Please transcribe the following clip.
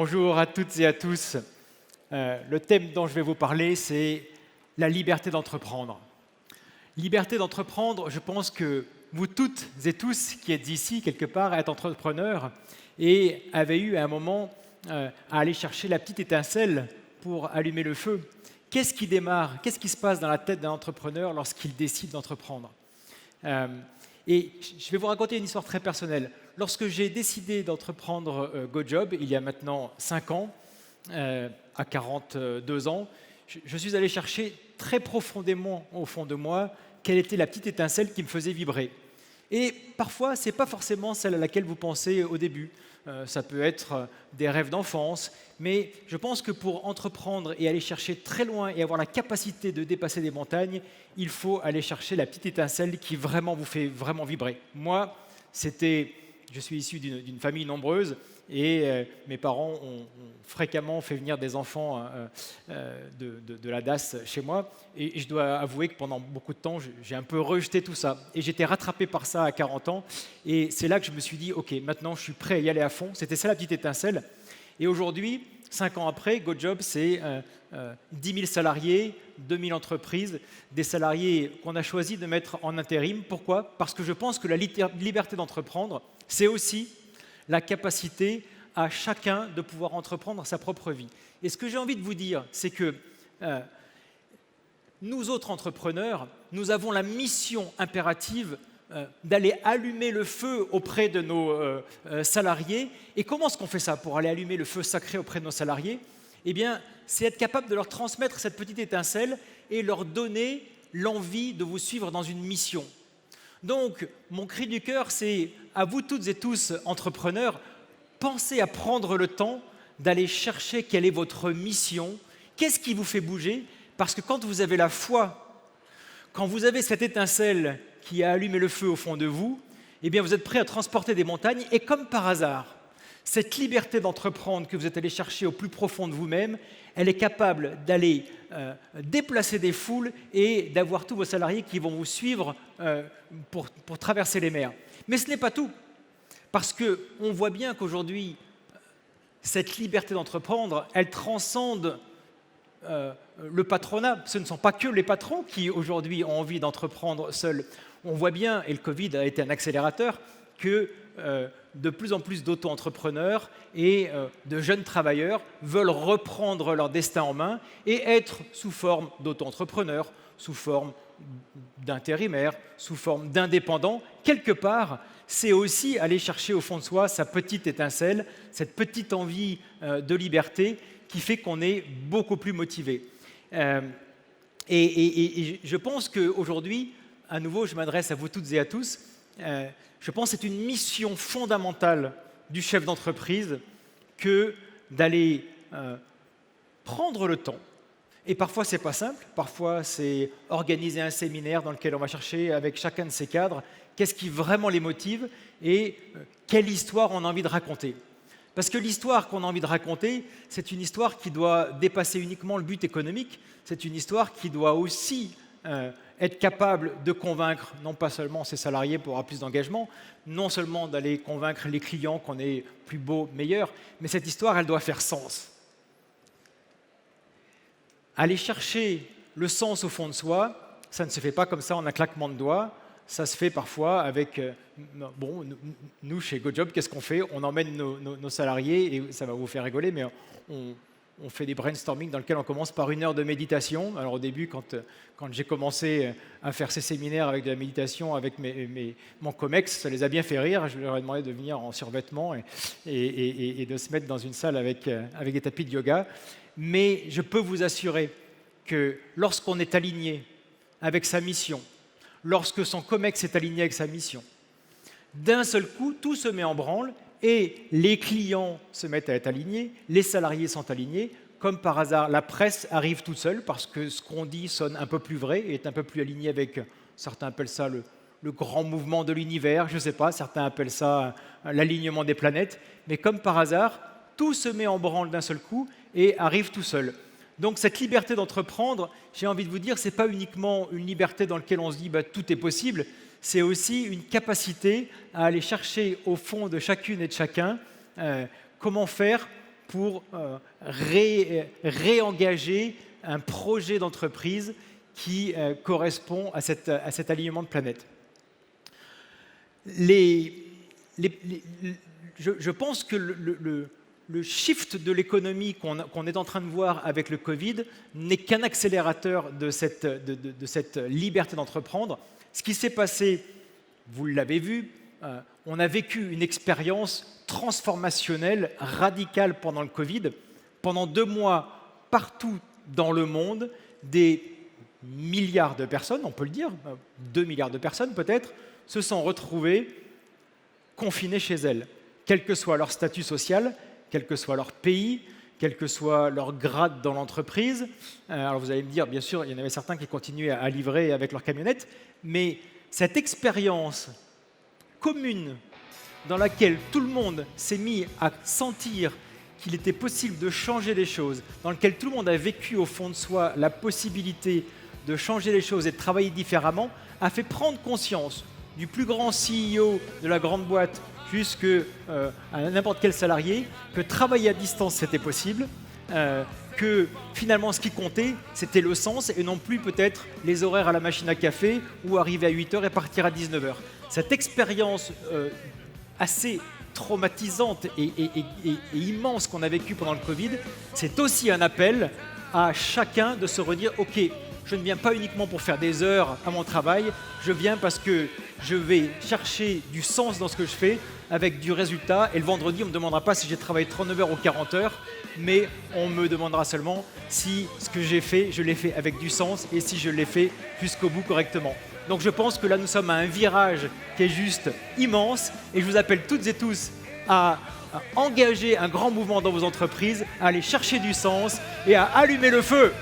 Bonjour à toutes et à tous. Le thème dont je vais vous parler, c'est la liberté d'entreprendre. Liberté d'entreprendre, je pense que vous toutes et tous qui êtes ici, quelque part, êtes entrepreneurs et avez eu à un moment à aller chercher la petite étincelle pour allumer le feu. Qu'est-ce qui démarre? Qu'est-ce qui se passe dans la tête d'un entrepreneur lorsqu'il décide d'entreprendre? Et je vais vous raconter une histoire très personnelle. Lorsque j'ai décidé d'entreprendre GoJob, il y a maintenant 5 ans, à 42 ans, je suis allé chercher très profondément au fond de moi quelle était la petite étincelle qui me faisait vibrer. Et parfois, ce n'est pas forcément celle à laquelle vous pensez au début. Ça peut être des rêves d'enfance, mais je pense que pour entreprendre et aller chercher très loin et avoir la capacité de dépasser des montagnes, il faut aller chercher la petite étincelle qui vraiment vous fait vraiment vibrer. Moi, je suis issu d'une famille nombreuse et mes parents ont fréquemment fait venir des enfants de la DAS chez moi. Et je dois avouer que pendant beaucoup de temps, j'ai un peu rejeté tout ça. Et j'étais rattrapé par ça à 40 ans. Et c'est là que je me suis dit, OK, maintenant je suis prêt à y aller à fond. C'était ça la petite étincelle. Et aujourd'hui, 5 ans après, GoJob, c'est 10 000 salariés, 2 000 entreprises, des salariés qu'on a choisi de mettre en intérim. Pourquoi? Parce que je pense que la liberté d'entreprendre, c'est aussi la capacité à chacun de pouvoir entreprendre sa propre vie. Et ce que j'ai envie de vous dire, c'est que nous autres entrepreneurs, nous avons la mission impérative d'aller allumer le feu auprès de nos salariés. Et comment est-ce qu'on fait ça pour aller allumer le feu sacré auprès de nos salariés? Eh bien, c'est être capable de leur transmettre cette petite étincelle et leur donner l'envie de vous suivre dans une mission. Donc, mon cri du cœur, c'est à vous toutes et tous, entrepreneurs, pensez à prendre le temps d'aller chercher quelle est votre mission, qu'est-ce qui vous fait bouger, parce que quand vous avez la foi, quand vous avez cette étincelle qui a allumé le feu au fond de vous, eh bien vous êtes prêt à transporter des montagnes et comme par hasard, cette liberté d'entreprendre que vous êtes allé chercher au plus profond de vous-même, elle est capable d'aller déplacer des foules et d'avoir tous vos salariés qui vont vous suivre pour traverser les mers. Mais ce n'est pas tout, parce qu'on voit bien qu'aujourd'hui, cette liberté d'entreprendre, elle transcende le patronat. Ce ne sont pas que les patrons qui aujourd'hui ont envie d'entreprendre seuls. On voit bien, et le Covid a été un accélérateur, que de plus en plus d'auto-entrepreneurs et de jeunes travailleurs veulent reprendre leur destin en main et être sous forme d'auto-entrepreneurs, sous forme d'intérimaires, sous forme d'indépendants. Quelque part, c'est aussi aller chercher au fond de soi sa petite étincelle, cette petite envie de liberté qui fait qu'on est beaucoup plus motivé. Et je pense qu'aujourd'hui, à nouveau, je m'adresse à vous toutes et à tous, je pense que c'est une mission fondamentale du chef d'entreprise que d'aller prendre le temps. Et parfois, ce n'est pas simple. Parfois, c'est organiser un séminaire dans lequel on va chercher avec chacun de ces cadres qu'est-ce qui vraiment les motive et quelle histoire on a envie de raconter. Parce que l'histoire qu'on a envie de raconter, c'est une histoire qui doit dépasser uniquement le but économique. C'est une histoire qui doit aussi être capable de convaincre non pas seulement ses salariés pour avoir plus d'engagement, non seulement d'aller convaincre les clients qu'on est plus beau, meilleur, mais cette histoire, elle doit faire sens. Aller chercher le sens au fond de soi, ça ne se fait pas comme ça en un claquement de doigts, ça se fait parfois avec, nous chez GoJob, qu'est-ce qu'on fait? On emmène nos salariés, et ça va vous faire rigoler, mais on fait des brainstorming dans lesquels on commence par 1 heure de méditation. Alors au début, quand j'ai commencé à faire ces séminaires avec de la méditation avec mon COMEX, ça les a bien fait rire. Je leur ai demandé de venir en survêtement et de se mettre dans une salle avec des tapis de yoga. Mais je peux vous assurer que lorsqu'on est aligné avec sa mission, lorsque son COMEX est aligné avec sa mission, d'un seul coup, tout se met en branle et les clients se mettent à être alignés, les salariés sont alignés. Comme par hasard, la presse arrive toute seule parce que ce qu'on dit sonne un peu plus vrai et est un peu plus aligné avec, certains appellent ça le grand mouvement de l'univers, je ne sais pas, certains appellent ça l'alignement des planètes. Mais comme par hasard, tout se met en branle d'un seul coup et arrive tout seul. Donc cette liberté d'entreprendre, j'ai envie de vous dire, ce n'est pas uniquement une liberté dans laquelle on se dit tout est possible, c'est aussi une capacité à aller chercher au fond de chacune et de chacun comment faire pour réengager un projet d'entreprise qui correspond à cet alignement de planète. Je pense que le shift de l'économie qu'on est en train de voir avec le Covid n'est qu'un accélérateur de cette liberté d'entreprendre. Ce qui s'est passé, vous l'avez vu, on a vécu une expérience transformationnelle, radicale pendant le Covid. Pendant 2 mois, partout dans le monde, des milliards de personnes, on peut le dire, 2 milliards de personnes peut-être, se sont retrouvées confinées chez elles, quel que soit leur statut social, quel que soit leur pays, quel que soit leur grade dans l'entreprise. Alors vous allez me dire, bien sûr, il y en avait certains qui continuaient à livrer avec leur camionnette, mais cette expérience commune dans laquelle tout le monde s'est mis à sentir qu'il était possible de changer les choses, dans laquelle tout le monde a vécu au fond de soi la possibilité de changer les choses et de travailler différemment, a fait prendre conscience du plus grand CEO de la grande boîte jusqu'à n'importe quel salarié, que travailler à distance c'était possible, que finalement ce qui comptait c'était le sens et non plus peut-être les horaires à la machine à café ou arriver à 8h et partir à 19h. Cette expérience assez traumatisante et immense qu'on a vécue pendant le Covid, c'est aussi un appel à chacun de se redire « Ok, je ne viens pas uniquement pour faire des heures à mon travail, je viens parce que je vais chercher du sens dans ce que je fais avec du résultat. Et le vendredi, on ne me demandera pas si j'ai travaillé 39 heures ou 40 heures, mais on me demandera seulement si ce que j'ai fait, je l'ai fait avec du sens et si je l'ai fait jusqu'au bout correctement. » Donc je pense que là, nous sommes à un virage qui est juste immense et je vous appelle toutes et tous à engager un grand mouvement dans vos entreprises, à aller chercher du sens et à allumer le feu.